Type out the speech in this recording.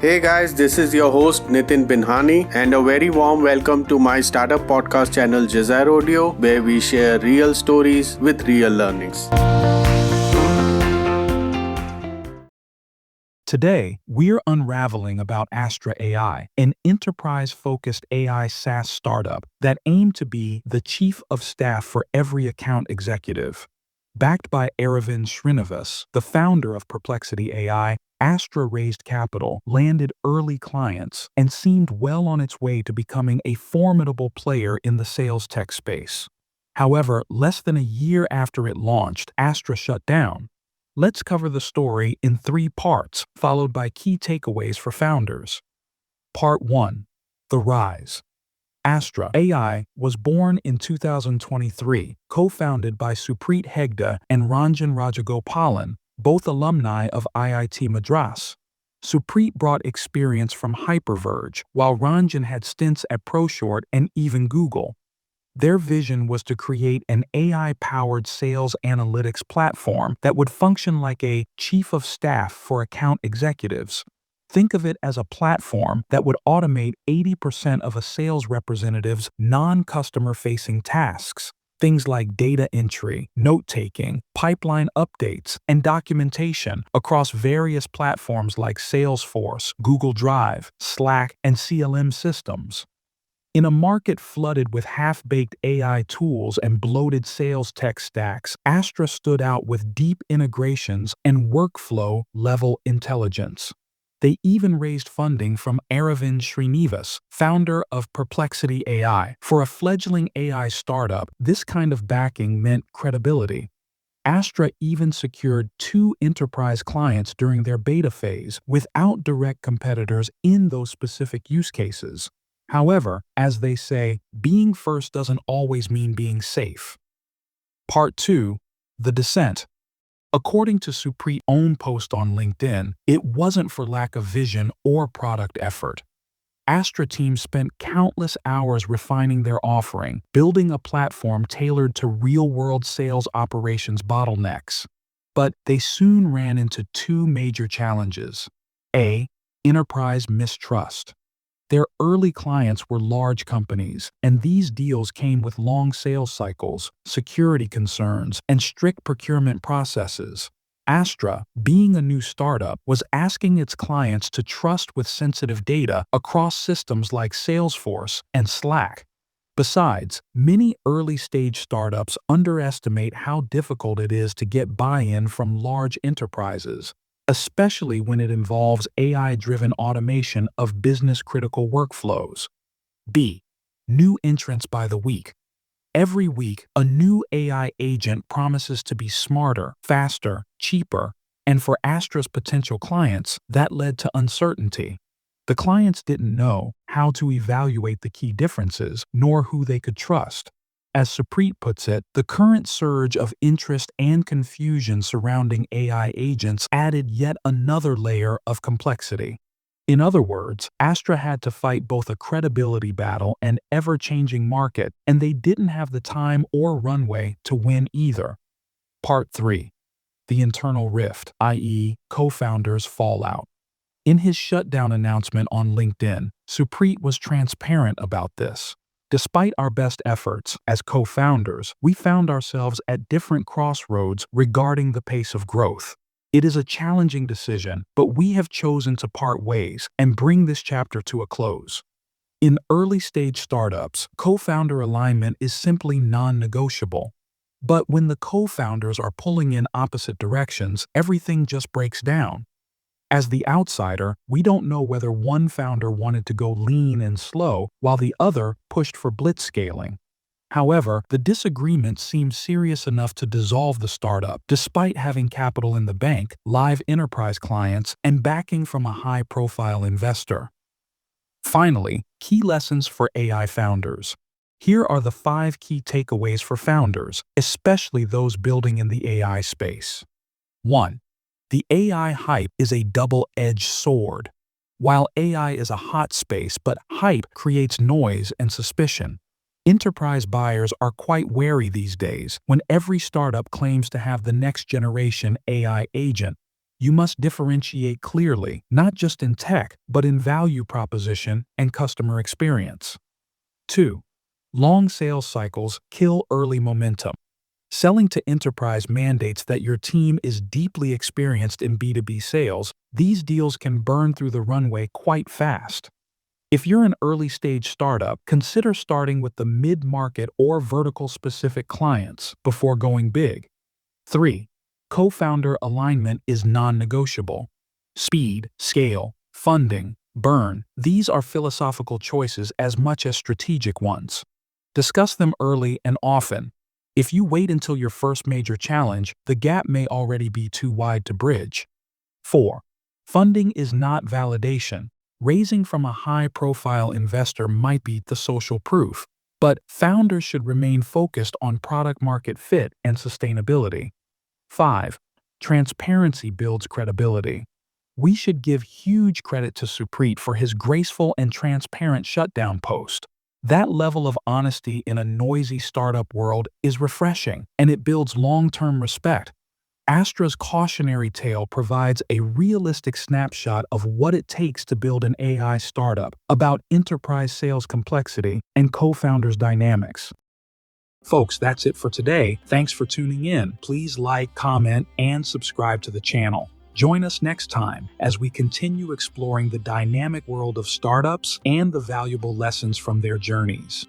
Hey guys, this is your host Nitin Binhani, and a very warm welcome to my startup podcast channel Jazair Audio, where we share real stories with real learnings. Today, we're unraveling about Astra AI, an enterprise-focused AI SaaS startup that aimed to be the chief of staff for every account executive. Backed by Aravind Srinivas, the founder of Perplexity AI, Astra raised capital, landed early clients, and seemed well on its way to becoming a formidable player in the sales tech space. However, less than a year after it launched, Astra shut down. Let's cover the story in 3 parts, followed by key takeaways for founders. Part 1. The Rise. Astra AI was born in 2023, co-founded by Supreet Hegde and Ranjan Rajagopalan, both alumni of IIT Madras. Supreet brought experience from Hyperverge, while Ranjan had stints at ProShort and even Google. Their vision was to create an AI-powered sales analytics platform that would function like a chief of staff for account executives. Think of it as a platform that would automate 80% of a sales representative's non-customer-facing tasks. Things like data entry, note-taking, pipeline updates, and documentation across various platforms like Salesforce, Google Drive, Slack, and CLM systems. In a market flooded with half-baked AI tools and bloated sales tech stacks, Astra stood out with deep integrations and workflow-level intelligence. They even raised funding from Aravind Srinivas, founder of Perplexity AI. For a fledgling AI startup, this kind of backing meant credibility. Astra even secured 2 enterprise clients during their beta phase without direct competitors in those specific use cases. However, as they say, being first doesn't always mean being safe. Part 2. The Descent. According to Supreet's own post on LinkedIn, it wasn't for lack of vision or product effort. Astra team spent countless hours refining their offering, building a platform tailored to real-world sales operations bottlenecks. But they soon ran into 2 major challenges. A. Enterprise mistrust. Their early clients were large companies, and these deals came with long sales cycles, security concerns, and strict procurement processes. Astra, being a new startup, was asking its clients to trust with sensitive data across systems like Salesforce and Slack. Besides, many early-stage startups underestimate how difficult it is to get buy-in from large enterprises, especially when it involves AI-driven automation of business-critical workflows. B. New entrants by the week. Every week, a new AI agent promises to be smarter, faster, cheaper, and for Astra's potential clients, that led to uncertainty. The clients didn't know how to evaluate the key differences, nor who they could trust. As Supreet puts it, the current surge of interest and confusion surrounding AI agents added yet another layer of complexity. In other words, Astra had to fight both a credibility battle and ever-changing market, and they didn't have the time or runway to win either. Part 3. The Internal Rift, i.e., co-founders' fallout. In his shutdown announcement on LinkedIn, Supreet was transparent about this. Despite our best efforts as co-founders, we found ourselves at different crossroads regarding the pace of growth. It is a challenging decision, but we have chosen to part ways and bring this chapter to a close. In early-stage startups, co-founder alignment is simply non-negotiable. But when the co-founders are pulling in opposite directions, everything just breaks down. As the outsider, we don't know whether one founder wanted to go lean and slow while the other pushed for blitzscaling. However, the disagreement seemed serious enough to dissolve the startup despite having capital in the bank, live enterprise clients, and backing from a high-profile investor. Finally, key lessons for AI founders. Here are the 5 key takeaways for founders, especially those building in the AI space. 1. The AI hype is a double-edged sword. While AI is a hot space, but hype creates noise and suspicion. Enterprise buyers are quite wary these days when every startup claims to have the next generation AI agent. You must differentiate clearly, not just in tech, but in value proposition and customer experience. 2. Long sales cycles kill early momentum. Selling to enterprise mandates that your team is deeply experienced in B2B sales. These deals can burn through the runway quite fast. If you're an early-stage startup, consider starting with the mid-market or vertical-specific clients before going big. 3. Co-founder alignment is non-negotiable. Speed, scale, funding, burn, these are philosophical choices as much as strategic ones. Discuss them early and often. If you wait until your first major challenge, the gap may already be too wide to bridge. 4. Funding is not validation. Raising from a high-profile investor might be the social proof, but founders should remain focused on product-market fit and sustainability. 5. Transparency builds credibility. We should give huge credit to Supreet for his graceful and transparent shutdown post. That level of honesty in a noisy startup world is refreshing, and it builds long-term respect. Astra's cautionary tale provides a realistic snapshot of what it takes to build an AI startup, about enterprise sales complexity and co-founders' dynamics. Folks, that's it for today. Thanks for tuning in. Please like, comment, and subscribe to the channel. Join us next time as we continue exploring the dynamic world of startups and the valuable lessons from their journeys.